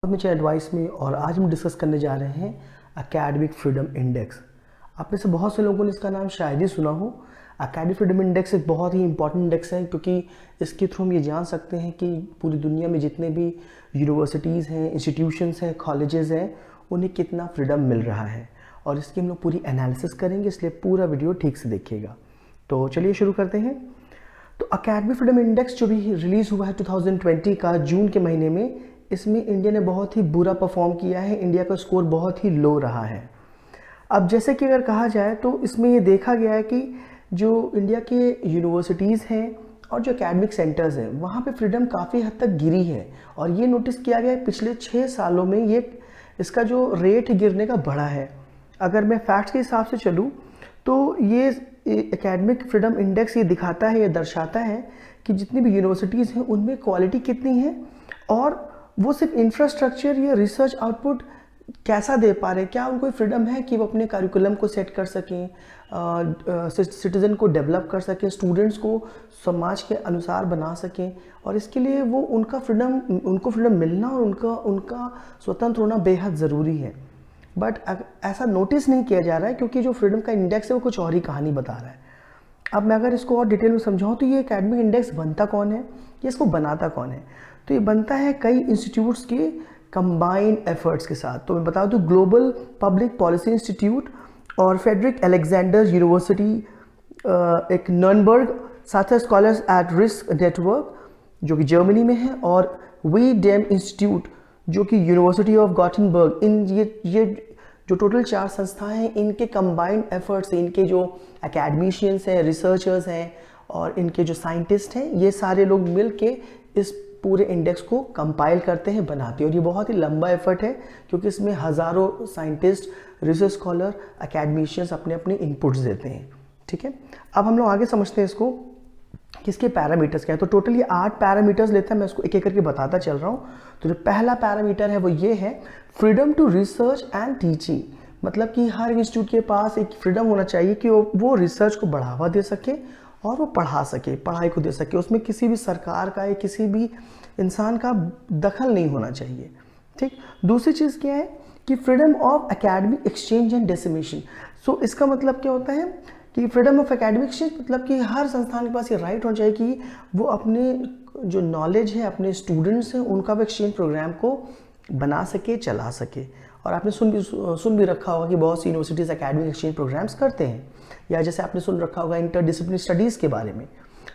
मुझे एडवाइस में और आज हम डिस्कस करने जा रहे हैं एकेडमिक फ्रीडम इंडेक्स। आप में से बहुत से लोगों ने इसका नाम शायद ही सुना हो। एकेडमिक फ्रीडम इंडेक्स एक बहुत ही इंपॉर्टेंट इंडेक्स है क्योंकि इसके थ्रू हम ये जान सकते हैं कि पूरी दुनिया में जितने भी यूनिवर्सिटीज़ हैं, इंस्टीट्यूशंस हैं, कॉलेजेस हैं, उन्हें कितना फ्रीडम मिल रहा है और इसकी हम लोग पूरी एनालिसिस करेंगे, इसलिए पूरा वीडियो ठीक से देखिएगा। तो चलिए शुरू करते हैं। तो एकेडमिक फ्रीडम इंडेक्स जो भी रिलीज़ हुआ है 2020 का जून के महीने में, इसमें इंडिया ने बहुत ही बुरा परफॉर्म किया है। इंडिया का स्कोर बहुत ही लो रहा है। अब जैसे कि अगर कहा जाए तो इसमें ये देखा गया है कि जो इंडिया के यूनिवर्सिटीज़ हैं और जो एकेडमिक सेंटर्स हैं, वहाँ पे फ्रीडम काफ़ी हद तक गिरी है और ये नोटिस किया गया है पिछले 6 सालों में ये इसका जो रेट गिरने का बढ़ा है। अगर मैं फैक्ट्स के हिसाब से चलूँ तो ये एकेडमिक फ्रीडम इंडेक्स ये दिखाता है, ये दर्शाता है कि जितनी भी यूनिवर्सिटीज़ हैं उनमें क्वालिटी कितनी है और वो सिर्फ इंफ्रास्ट्रक्चर या रिसर्च आउटपुट कैसा दे पा रहे हैं। क्या उनको फ्रीडम है कि वो अपने करिकुलम को सेट कर सकें, सिटीज़न को डेवलप कर सकें, स्टूडेंट्स को समाज के अनुसार बना सकें, और इसके लिए वो उनको फ्रीडम मिलना और उनका स्वतंत्र होना बेहद ज़रूरी है। बट ऐसा नोटिस नहीं किया जा रहा है क्योंकि जो फ्रीडम का इंडेक्स है वो कुछ और ही कहानी बता रहा है। अब मैं अगर इसको और डिटेल में समझाऊँ तो ये एकेडमिक इंडेक्स बनता कौन है, ये इसको बनाता कौन है? तो ये बनता है कई इंस्टीट्यूट्स के कंबाइंड एफर्ट्स के साथ। तो मैं बता दूं, ग्लोबल पब्लिक पॉलिसी इंस्टीट्यूट और फेडरिक अलेक्जेंडर यूनिवर्सिटी, एक नर्नबर्ग, साथ ही स्कॉलर्स एट रिस्क नेटवर्क जो कि जर्मनी में है, और वी डेम इंस्टीट्यूट जो कि यूनिवर्सिटी ऑफ गॉटेनबर्ग। इन ये जो टोटल 4 संस्थाएं हैं, इनके कंबाइंड एफर्ट्स से इनके जो एकेडमिशियंस हैं, रिसर्चर्स हैं और इनके जो साइंटिस्ट हैं, ये सारे लोग मिल के इस पूरे इंडेक्स को कंपाइल करते हैं, बनाते हैं। और ये बहुत ही लंबा एफर्ट है क्योंकि इसमें हज़ारों साइंटिस्ट, रिसर्च स्कॉलर, एकेडमिशियंस अपने अपने इनपुट्स देते हैं। ठीक है, अब हम लोग आगे समझते हैं इसको कि इसके पैरामीटर्स क्या है। तो टोटल ये 8 पैरामीटर्स लेता है, मैं इसको एक एक करके बताता चल रहा हूँ। तो जो पहला पैरामीटर है वो ये है, freedom to research and teaching. मतलब कि हर इंस्टीट्यूट के पास एक फ्रीडम होना चाहिए कि वो रिसर्च को बढ़ावा दे सके और वो पढ़ा सके, पढ़ाई को दे सके। उसमें किसी भी सरकार का या किसी भी इंसान का दखल नहीं होना चाहिए। ठीक, दूसरी चीज़ क्या है कि freedom of academic exchange and dissemination. So इसका मतलब क्या होता है कि फ्रीडम ऑफ एकेडमिक एक्सचेंज मतलब कि हर संस्थान के पास ये राइट होना चाहिए कि वो अपने जो नॉलेज है, अपने स्टूडेंट्स हैं, उनका वो एक्सचेंज प्रोग्राम को बना सके, चला सके। और आपने सुन भी रखा होगा कि बहुत सी यूनिवर्सिटीज़ एकेडमिक एक्सचेंज प्रोग्राम्स करते हैं, या जैसे आपने सुन रखा होगा इंटरडिसिप्लिनरी स्टडीज़ के बारे में।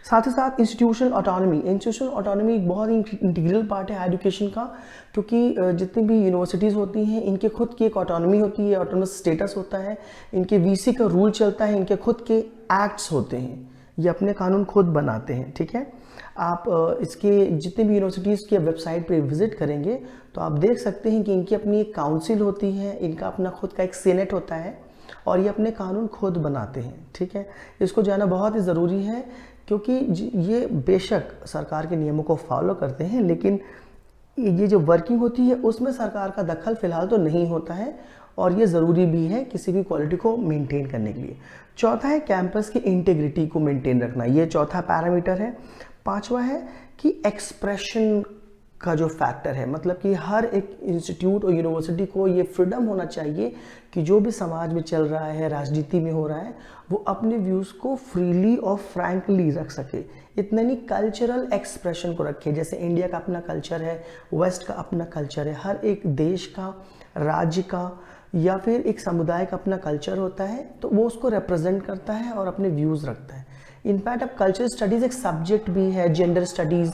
साथ ही साथ इंस्टीट्यूशनल ऑटोनॉमी एक बहुत ही इंटीग्रल पार्ट है एजुकेशन का, क्योंकि जितनी भी यूनिवर्सिटीज़ होती हैं इनके खुद की एक ऑटोनॉमी होती है, ऑटोनमस स्टेटस होता है, इनके वीसी का रूल चलता है, इनके खुद के एक्ट्स होते हैं, ये अपने कानून खुद बनाते हैं। ठीक है, आप इसके जितने भी यूनिवर्सिटीज़ की वेबसाइट पे विजिट करेंगे तो आप देख सकते हैं कि इनकी अपनी एक काउंसिल होती है, इनका अपना खुद का एक सीनेट होता है और ये अपने कानून खुद बनाते हैं। ठीक है, इसको जानना बहुत ही ज़रूरी है क्योंकि ये बेशक सरकार के नियमों को फॉलो करते हैं, लेकिन ये जो वर्किंग होती है उसमें सरकार का दखल फ़िलहाल तो नहीं होता है, और ये ज़रूरी भी है किसी भी क्वालिटी को मेंटेन करने के लिए। चौथा है कैंपस की इंटीग्रिटी को मेंटेन रखना, ये चौथा पैरामीटर है। पांचवा है कि एक्सप्रेशन का जो फैक्टर है, मतलब कि हर एक इंस्टीट्यूट और यूनिवर्सिटी को ये फ्रीडम होना चाहिए कि जो भी समाज में चल रहा है, राजनीति में हो रहा है, वो अपने व्यूज़ को फ्रीली और फ्रैंकली रख सके। इतना नहीं, कल्चरल एक्सप्रेशन को रखे। जैसे इंडिया का अपना कल्चर है, वेस्ट का अपना कल्चर है, हर एक देश का, राज्य का या फिर एक समुदाय का अपना कल्चर होता है, तो वो उसको रिप्रेजेंट करता है और अपने व्यूज़ रखता है। इनफैक्ट अब कल्चरल स्टडीज़ एक सब्जेक्ट भी है, जेंडर स्टडीज़,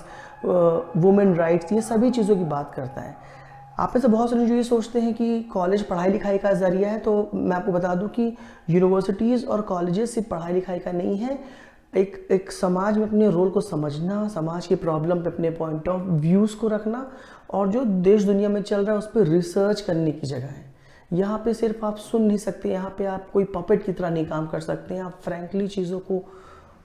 वुमेन राइट्स, ये सभी चीज़ों की बात करता है। आप में से बहुत सारे जो ये सोचते हैं कि कॉलेज पढ़ाई लिखाई का ज़रिया है, तो मैं आपको बता दूं कि यूनिवर्सिटीज़ और कॉलेजेस सिर्फ पढ़ाई लिखाई का नहीं है, एक समाज में अपने रोल को समझना, समाज की प्रॉब्लम पे अपने पॉइंट ऑफ व्यूज़ को रखना, और जो देश दुनिया में चल रहा है उस पर रिसर्च करने की जगह है। यहाँ पे सिर्फ आप सुन नहीं सकते, यहाँ पे आप कोई पपेट की तरह नहीं काम कर सकते हैं, आप फ्रैंकली चीज़ों को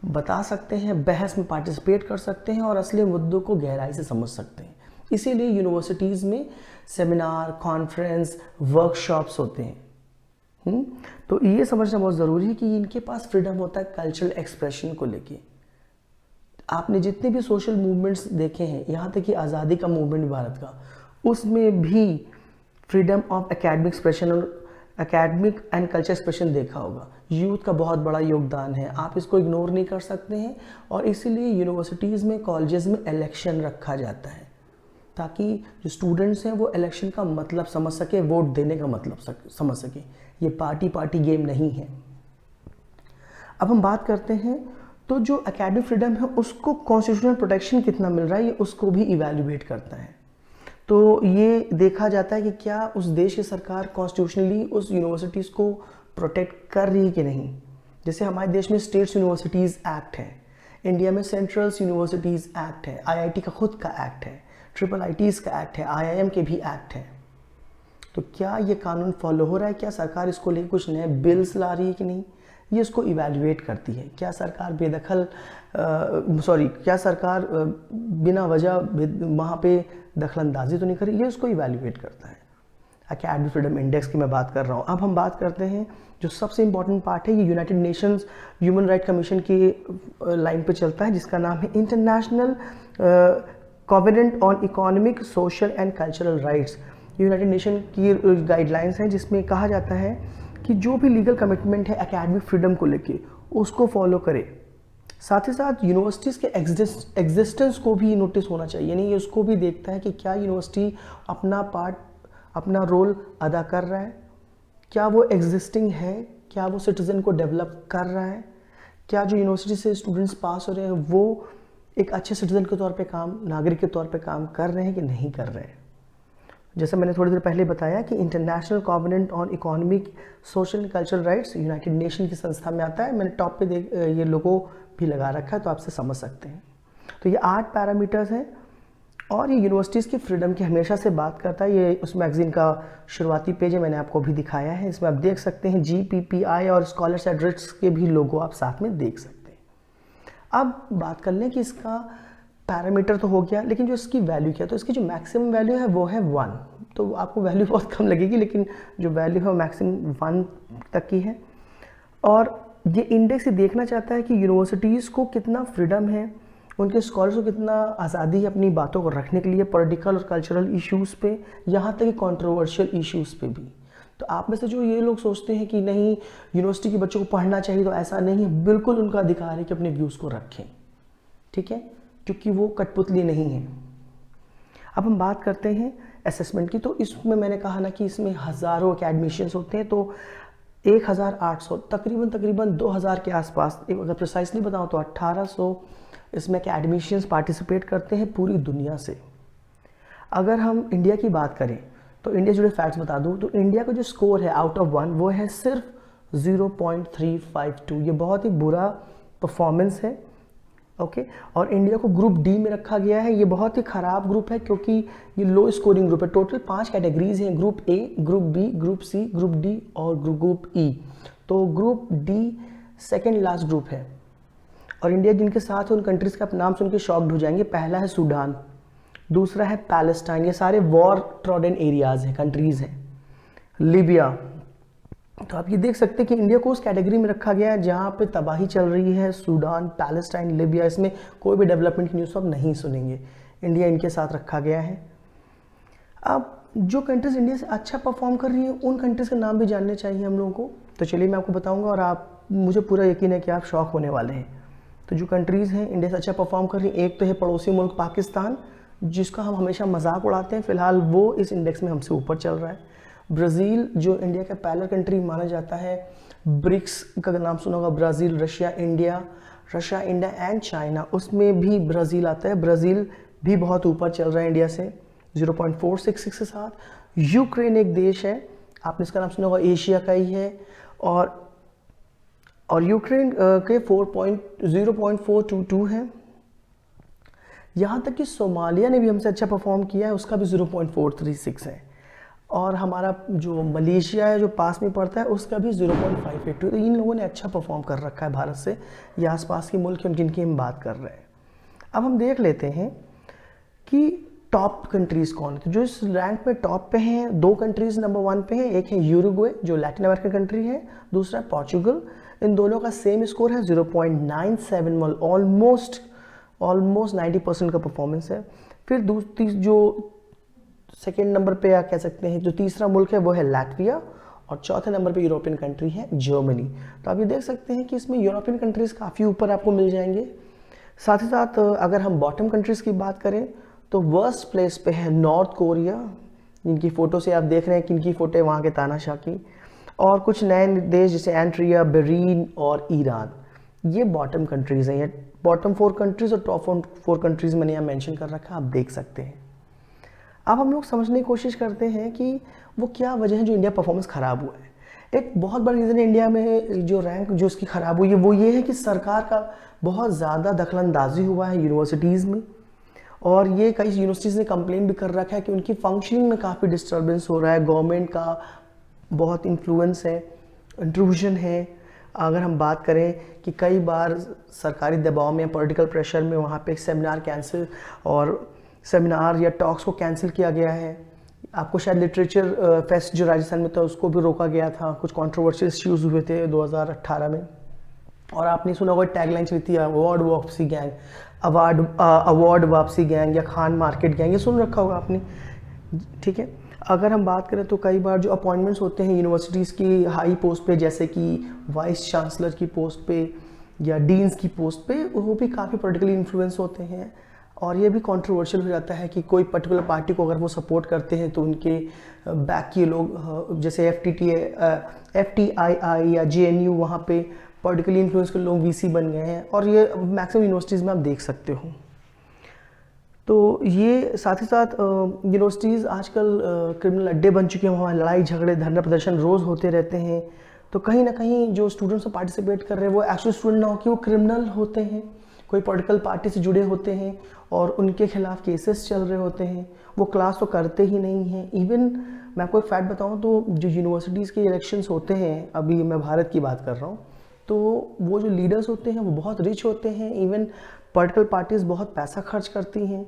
बता सकते हैं, बहस में पार्टिसिपेट कर सकते हैं और असली मुद्दों को गहराई से समझ सकते हैं। इसीलिए यूनिवर्सिटीज़ में सेमिनार, कॉन्फ्रेंस, वर्कशॉप्स होते हैं। तो ये समझना बहुत ज़रूरी है कि इनके पास फ्रीडम होता है कल्चरल एक्सप्रेशन को लेके। आपने जितने भी सोशल मूवमेंट्स देखे हैं, यहाँ तक कि आज़ादी का मूवमेंट भारत का, उसमें भी फ्रीडम ऑफ एकेडमिक एक्सप्रेशन और एकेडमिक एंड कल्चर एक्सप्रेशन देखा होगा। यूथ का बहुत बड़ा योगदान है, आप इसको इग्नोर नहीं कर सकते हैं। और इसीलिए यूनिवर्सिटीज़ में, कॉलेजेस में इलेक्शन रखा जाता है ताकि जो स्टूडेंट्स हैं वो इलेक्शन का मतलब समझ सके, वोट देने का मतलब समझ सके। ये पार्टी गेम नहीं है। अब हम बात करते हैं तो जो एकेडमिक फ्रीडम है उसको कॉन्स्टिट्यूशनल प्रोटेक्शन कितना मिल रहा है, ये उसको भी इवैल्यूएट करता है। तो ये देखा जाता है कि क्या उस देश की सरकार कॉन्स्टिट्यूशनली उस यूनिवर्सिटीज़ को प्रोटेक्ट कर रही है कि नहीं। जैसे हमारे देश में स्टेट्स यूनिवर्सिटीज़ एक्ट है, इंडिया में सेंट्रल्स यूनिवर्सिटीज़ एक्ट है, आईआईटी का खुद का एक्ट है, ट्रिपल आईटीज़ का एक्ट है, आईआईएम के भी एक्ट है। तो क्या ये कानून फॉलो हो रहा है, क्या सरकार इसको लेकर कुछ नए बिल्स ला रही है कि नहीं, ये इसको इवैल्यूएट करती है। क्या सरकार क्या सरकार बिना वजह वहाँ पे दखलंदाजी तो नहीं कर रही, ये उसको इवैल्यूएट करता है। एकेडमिक फ्रीडम इंडेक्स की मैं बात कर रहा हूँ। अब हम बात करते हैं जो सबसे इम्पॉर्टेंट पार्ट है, ये United Nations human right commission की लाइन पे चलता है, जिसका नाम है international covenant on economic, social and cultural rights. United nation की गाइडलाइंस हैं जिसमें कहा जाता है कि जो भी लीगल कमिटमेंट है एकेडमिक फ्रीडम को लेके उसको फॉलो करे। साथ ही साथ यूनिवर्सिटीज़ के एग्जिस्टेंस को भी नोटिस होना चाहिए, यानी ये उसको भी देखता है कि क्या यूनिवर्सिटी अपना रोल अदा कर रहा है, क्या वो एग्जिस्टिंग है, क्या वो सिटीज़न को डेवलप कर रहा है, क्या जो यूनिवर्सिटी से स्टूडेंट्स पास हो रहे हैं वो एक अच्छे सिटीज़न के तौर पे काम, नागरिक के तौर पे काम कर रहे हैं कि नहीं कर रहे हैं। जैसे मैंने थोड़ी देर पहले बताया कि international covenant on economic, social and cultural rights United nation की संस्था में आता है। मैंने टॉप पे ये लोगो भी लगा रखा है तो आपसे समझ सकते हैं। तो ये 8 पैरामीटर्स हैं और ये यूनिवर्सिटीज़ की फ्रीडम की हमेशा से बात करता है। ये उस मैगज़ीन का शुरुआती पेज है, मैंने आपको भी दिखाया है। इसमें आप देख सकते हैं GPPI और स्कॉलर्स एट रिस्क के भी लोगो आप साथ में देख सकते हैं। अब बात कर लें कि इसका पैरामीटर तो हो गया, लेकिन जो इसकी वैल्यू क्या है, तो इसकी जो मैक्सिमम वैल्यू है वो है 1। तो आपको वैल्यू बहुत कम लगेगी, लेकिन जो वैल्यू है वो मैक्सिमम 1 तक की है। और ये इंडेक्स ये देखना चाहता है कि यूनिवर्सिटीज़ को कितना फ्रीडम है, उनके स्कॉलर्स को कितना आज़ादी है अपनी बातों को रखने के लिए पॉलिटिकल और कल्चरल इश्यूज़ पे, यहाँ तक कि कंट्रोवर्शियल इश्यूज़ पे भी। तो आप में से जो ये लोग सोचते हैं कि नहीं यूनिवर्सिटी के बच्चों को पढ़ना चाहिए, तो ऐसा नहीं है, बिल्कुल उनका अधिकार है कि अपने व्यूज़ को रखें, ठीक है, क्योंकि वो कठपुतली नहीं है। अब हम बात करते हैं असेसमेंट की। तो इसमें मैंने कहा ना कि इसमें हज़ारों एकेडमिशियंस होते हैं, तो 1800 तकरीबन 2000 के आसपास, अगर प्रिसाइसली बताऊँ तो 1800 इसमें एकेडमिशियंस पार्टिसिपेट करते हैं पूरी दुनिया से। अगर हम इंडिया की बात करें तो इंडिया जुड़े फैक्ट्स बता दूं तो इंडिया का जो स्कोर है आउट ऑफ 1 वो है सिर्फ 0.352। ये बहुत ही बुरा परफॉर्मेंस है, ओके। और इंडिया को ग्रुप डी में रखा गया है। ये बहुत ही ख़राब ग्रुप है क्योंकि ये लो स्कोरिंग ग्रुप है। टोटल 5 कैटेगरीज हैं, group A, group B, group C, group D और ग्रुप ई। तो group D second last group है। और इंडिया जिनके साथ है उन कंट्रीज़ का नाम सुन के शॉक्ड हो जाएंगे। पहला है सूडान, दूसरा है पैलेस्टाइन, ये सारे वॉर ट्रॉडन एरियाज़ हैं, कंट्रीज़ हैं। लीबिया, तो आप ये देख सकते हैं कि इंडिया को उस कैटेगरी में रखा गया है जहाँ पे तबाही चल रही है। सूडान, पैलेस्टाइन, लीबिया, इसमें कोई भी डेवलपमेंट की न्यूज़ आप नहीं सुनेंगे, इंडिया इनके साथ रखा गया है। अब जो कंट्रीज़ इंडिया से अच्छा परफॉर्म कर रही हैं उन कंट्रीज़ के नाम भी जानने चाहिए हम लोगों को। तो चलिए मैं आपको बताऊँगा और आप, मुझे पूरा यकीन है कि आप शॉक होने वाले हैं। तो जो कंट्रीज़ हैं इंडिया से अच्छा परफॉर्म कर रही हैं, एक तो है पड़ोसी मुल्क पाकिस्तान, जिसका हम हमेशा मजाक उड़ाते हैं, फ़िलहाल वो इस इंडेक्स में हमसे ऊपर चल रहा है। ब्राज़ील जो इंडिया का पहला कंट्री माना जाता है, ब्रिक्स का नाम सुना होगा, Brazil, Russia, India and China, उसमें भी ब्राज़ील आता है। ब्राज़ील भी बहुत ऊपर चल रहा है इंडिया से 0.466 के साथ। यूक्रेन एक देश है, आपने इसका नाम सुना होगा, एशिया का ही है, और यूक्रेन के 0.422 है। यहाँ तक कि सोमालिया ने भी हमसे अच्छा परफॉर्म किया है, उसका भी 0.436 है। और हमारा जो मलेशिया है जो पास में पड़ता है उसका भी 0.582। तो इन लोगों ने अच्छा परफॉर्म कर रखा है भारत से। ये आसपास के मुल्क हैं जिनकी हम बात कर रहे हैं। अब हम देख लेते हैं कि टॉप कंट्रीज़ कौन है। तो जो इस रैंक में टॉप पे हैं, 2 कंट्रीज़ नंबर 1 पे हैं। एक है यूरुग्वे जो लैटिन अमेरिकन कंट्री है, दूसरा पोर्चुगल। इन दोनों का सेम स्कोर है 0.971, ऑलमोस्ट 90% का परफॉर्मेंस है। फिर दूसरी जो सेकेंड नंबर पे या कह सकते हैं जो तीसरा मुल्क है वो है लैटविया, और चौथे नंबर पे यूरोपियन कंट्री है जर्मनी। तो आप ये देख सकते हैं कि इसमें यूरोपियन कंट्रीज़ काफ़ी ऊपर आपको मिल जाएंगे। साथ ही साथ अगर हम बॉटम कंट्रीज़ की बात करें तो वर्स्ट प्लेस पे है नॉर्थ कोरिया, जिनकी फ़ोटो से आप देख रहे हैं किनकी फ़ोटो है वहाँ के तानाशाह की, और कुछ नए देश जैसे एंट्रिया, बहरीन और ईरान, ये बॉटम कंट्रीज़ हैं। ये बॉटम 4 कंट्रीज़ और टॉप 4 कंट्रीज़ मैंने यहाँ मेंशन कर रखा है, आप देख सकते हैं। अब हम लोग समझने की कोशिश करते हैं कि वो क्या वजह है जो इंडिया परफॉर्मेंस ख़राब हुआ है। एक बहुत बड़ा रीज़न है इंडिया में जो रैंक जो इसकी ख़राब हुई है वो ये है कि सरकार का बहुत ज़्यादा दखलंदाजी हुआ है यूनिवर्सिटीज़ में, और ये कई यूनिवर्सिटीज़ ने कंप्लेन भी कर रखा है कि उनकी फंक्शनिंग में काफ़ी डिस्टर्बेंस हो रहा है, गवर्नमेंट का बहुत इन्फ्लुएंस है, इंट्रूजन है। अगर हम बात करें कि कई बार सरकारी दबाव में, पॉलिटिकल प्रेशर में वहाँ पे सेमिनार कैंसिल और सेमिनार या टॉक्स को कैंसिल किया गया है। आपको शायद लिटरेचर फेस्ट जो राजस्थान में था उसको भी रोका गया था, कुछ कंट्रोवर्शियल इश्यूज हुए थे 2018 में। और आपने सुना होगा टैगलाइन चली थी अवार्ड वापसी गैंग, अवार्ड वापसी गैंग या खान मार्केट गैंग, ये सुन रखा होगा आपने, ठीक है। अगर हम बात करें तो कई बार जो अपॉइंटमेंट्स होते हैं यूनिवर्सिटीज़ की हाई पोस्ट पे, जैसे कि वाइस चांसलर की पोस्ट पे या डीन्स की पोस्ट पे, वो भी काफ़ी पॉलिटिकली इन्फ्लुएंस होते हैं, और ये भी कंट्रोवर्शियल हो जाता है कि कोई पर्टिकुलर पार्टी को अगर वो सपोर्ट करते हैं तो उनके बैक के लोग जैसे FTII या JNU वहाँ पे पॉलिटिकली इन्फ्लुएंस के लोग VC बन गए हैं, और ये मैक्सिमम यूनिवर्सिटीज़ में आप देख सकते हो। तो ये साथ ही साथ यूनिवर्सिटीज़ आजकल क्रिमिनल अड्डे बन चुके हैं, वहाँ लड़ाई झगड़े धरना प्रदर्शन रोज़ होते रहते हैं। तो कहीं ना कहीं जो स्टूडेंट्स पार्टिसिपेट कर रहे हैं वो एक्चुअल स्टूडेंट ना हो कि वो क्रिमिनल होते हैं, कोई पॉलिटिकल पार्टी से जुड़े होते हैं और उनके खिलाफ केसेस चल रहे होते हैं, वो क्लास तो करते ही नहीं हैं। इवन मैं आपको एक फैक्ट बताऊं तो जो यूनिवर्सिटीज़ के इलेक्शंस होते हैं, अभी मैं भारत की बात कर रहा हूं, तो वो जो लीडर्स होते हैं वो बहुत रिच होते हैं, इवन पॉलिटिकल पार्टीज़ बहुत पैसा खर्च करती हैं,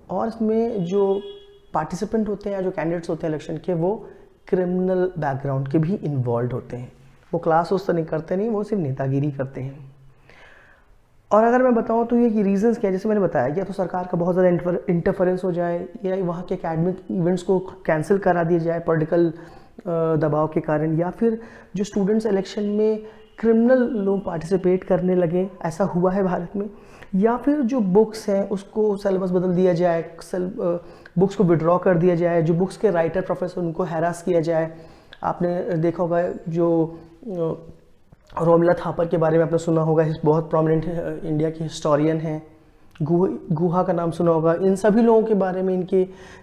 और इसमें जो पार्टिसिपेंट होते हैं या जो कैंडिडेट्स होते हैं इलेक्शन के, वो क्रिमिनल बैकग्राउंड के भी इन्वॉल्व होते हैं। वो क्लास उस तरह नहीं करते, नहीं, वो सिर्फ नेतागिरी करते हैं। और अगर मैं बताऊं तो ये कि रीजंस क्या है, जैसे मैंने बताया, या तो सरकार का बहुत ज़्यादा इंटरफेरेंस हो जाए, या वहाँ के एकेडमिक इवेंट्स को कैंसिल करा दिया जाए पॉलिटिकल दबाव के कारण, या फिर जो स्टूडेंट्स इलेक्शन में क्रिमिनल लोग पार्टिसिपेट करने लगे, ऐसा हुआ है भारत में, या फिर जो बुक्स हैं उसको सिलेबस बदल दिया जाए, बुक्स को विड्रॉ कर दिया जाए, जो बुक्स के राइटर प्रोफेसर उनको हैरास किया जाए। आपने देखा होगा जो रोमिला थापर के बारे में आपने सुना होगा, बहुत प्रोमिनेंट इंडिया के हिस्टोरियन हैं, गुहा का नाम सुना होगा। इन सभी लोगों के बारे में जब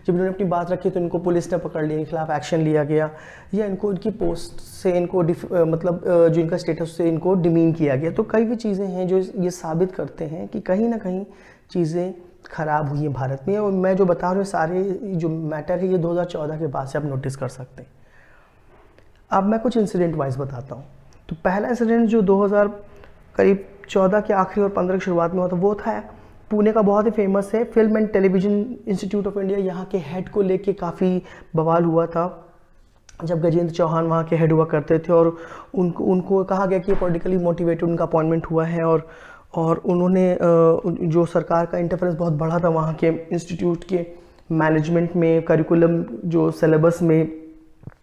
इन्होंने अपनी बात रखी तो इनको पुलिस ने पकड़ लिया, इनके खिलाफ एक्शन लिया गया, या इनको इनकी पोस्ट से इनको जो इनका स्टेटस से इनको डिमीन किया गया। तो कई भी चीज़ें हैं जो ये साबित करते हैं कि कहीं ना कहीं चीज़ें ख़राब हुई हैं भारत में। और मैं जो बता रहा हूँ सारे जो मैटर है ये 2014 के बाद से आप नोटिस कर सकते हैं। अब मैं कुछ इंसिडेंट वाइज बताता हूँ। तो पहला इंसिडेंट जो 2014 के आखिरी और 15 की शुरुआत में हुआ था, वो था पुणे का बहुत ही फेमस है film and television institute of India. यहाँ के हेड को लेके काफ़ी बवाल हुआ था जब गजेंद्र चौहान वहाँ के हेड हुआ करते थे, और उनको कहा गया कि पॉलिटिकली मोटिवेटेड उनका अपॉइंटमेंट हुआ है, और उन्होंने जो सरकार का इंटरफेरेंस बहुत बढ़ा था वहाँ के इंस्टीट्यूट के मैनेजमेंट में, करिकुलम जो सिलेबस में,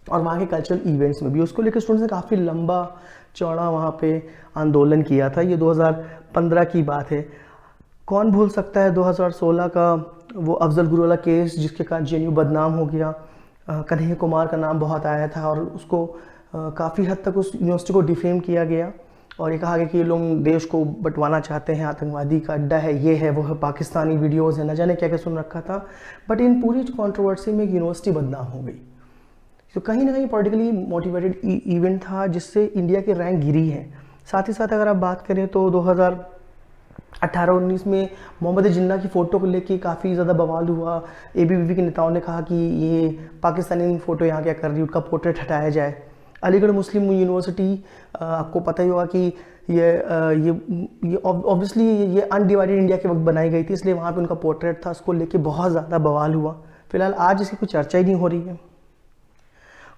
और वहाँ के कल्चरल इवेंट्स में भी। उसको लेकर स्टूडेंट्स ने काफ़ी लंबा चौड़ा वहाँ पे आंदोलन किया था। ये 2015 की बात है। कौन भूल सकता है 2016 का वो अफजल गुरुवाला केस, जिसके कारण JNU बदनाम हो गया। कन्हैया कुमार का नाम बहुत आया था, और उसको काफ़ी हद तक उस यूनिवर्सिटी को डिफेम किया गया, और ये कहा गया कि ये लोग देश को बंटवाना चाहते हैं, आतंकवादी का अड्डा है, ये है वो है, पाकिस्तानी वीडियोज़ है, न जाने क्या क्या सुन रखा था। बट इन पूरी कंट्रोवर्सी में एक यूनिवर्सिटी बदनाम हो गई। तो कहीं ना कहीं पॉलिटिकली मोटिवेटेड इवेंट था जिससे इंडिया की रैंक गिरी है। साथ ही साथ अगर आप बात करें तो 2018-19 में मोहम्मद जिन्ना की फ़ोटो को लेके काफ़ी ज़्यादा बवाल हुआ। ABVP के नेताओं ने कहा कि ये पाकिस्तानी फ़ोटो यहाँ क्या कर रही है, उसका पोर्ट्रेट हटाया जाए। अलीगढ़ मुस्लिम यूनिवर्सिटी, आपको पता ही होगा कि ये ऑब्वियसली ये अनडिवाइडेड इंडिया के वक्त बनाई गई थी, इसलिए वहाँ पे उनका पोर्ट्रेट था, उसको लेके बहुत ज़्यादा बवाल हुआ। फिलहाल आज इसकी कोई चर्चा ही नहीं हो रही है।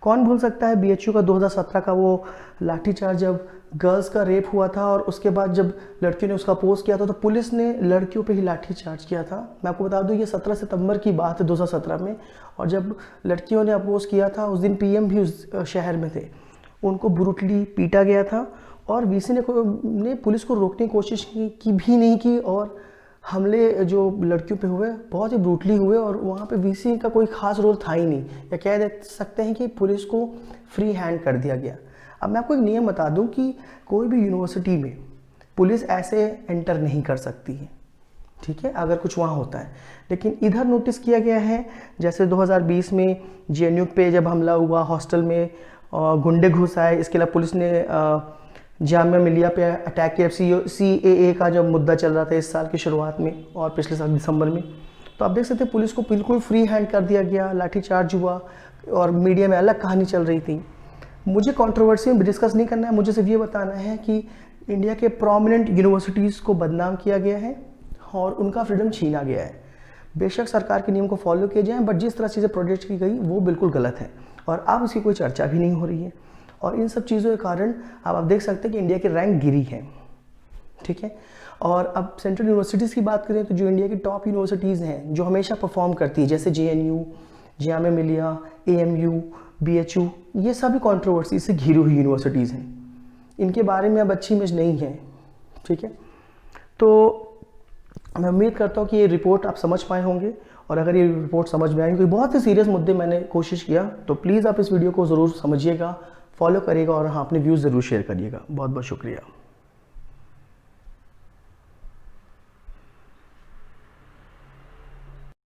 कौन भूल सकता है BHU का 2017 का वो लाठीचार्ज, जब गर्ल्स का रेप हुआ था और उसके बाद जब लड़कियों ने उसका अपोज किया था तो पुलिस ने लड़कियों पे ही लाठीचार्ज किया था। मैं आपको बता दूं ये 17 सितंबर की बात है 2017 में, और जब लड़कियों ने अपोज किया था उस दिन PM भी उस शहर में थे, उनको ब्रूटली पीटा गया था और VC ने पुलिस को रोकने की कोशिश की भी नहीं की, और हमले जो लड़कियों पे हुए बहुत ही ब्रूटली हुए और वहाँ पे VC का कोई खास रोल था ही नहीं, या कह दे सकते हैं कि पुलिस को फ्री हैंड कर दिया गया। अब मैं आपको एक नियम बता दूं कि कोई भी यूनिवर्सिटी में पुलिस ऐसे एंटर नहीं कर सकती है, ठीक है, अगर कुछ वहाँ होता है। लेकिन इधर नोटिस किया गया है, जैसे 2020 में JNU पे जब हमला हुआ, हॉस्टल में गुंडे घुस आए, इसके अलावा पुलिस ने जामिया मिलिया पे अटैक किया, CAA का जब मुद्दा चल रहा था इस साल की शुरुआत में और पिछले साल दिसंबर में, तो आप देख सकते हैं पुलिस को बिल्कुल फ्री हैंड कर दिया गया, लाठीचार्ज हुआ और मीडिया में अलग कहानी चल रही थी। मुझे कंट्रोवर्सी में डिस्कस नहीं करना है, मुझे सिर्फ ये बताना है कि इंडिया के प्रोमिनेंट यूनिवर्सिटीज़ को बदनाम किया गया है और उनका फ्रीडम छीना गया है। बेशक सरकार के नियम को फॉलो किए जाएं, बट जिस तरह चीज़ें प्रोजेक्ट की गई वो बिल्कुल गलत है और अब इसकी कोई चर्चा भी नहीं हो रही है। और इन सब चीज़ों के कारण अब आप देख सकते हैं कि इंडिया की रैंक गिरी है, ठीक है। और अब सेंट्रल यूनिवर्सिटीज़ की बात करें तो जो इंडिया की टॉप यूनिवर्सिटीज़ हैं जो हमेशा परफॉर्म करती है, जैसे JNU, Jamia Millia, AMU, BHU, ये सभी कंट्रोवर्सी से घिरी हुई यूनिवर्सिटीज़ हैं, इनके बारे में अब अच्छी इमेज नहीं है, ठीक है। तो मैं उम्मीद करता हूँ कि ये रिपोर्ट आप समझ पाए होंगे, और अगर ये रिपोर्ट समझ में आई, क्योंकि बहुत ही सीरियस मुद्दे मैंने कोशिश किया, तो प्लीज़ आप इस वीडियो को ज़रूर समझिएगा, फॉलो करिएगा और हाँ अपने व्यूज़ ज़रूर शेयर करिएगा। बहुत बहुत शुक्रिया।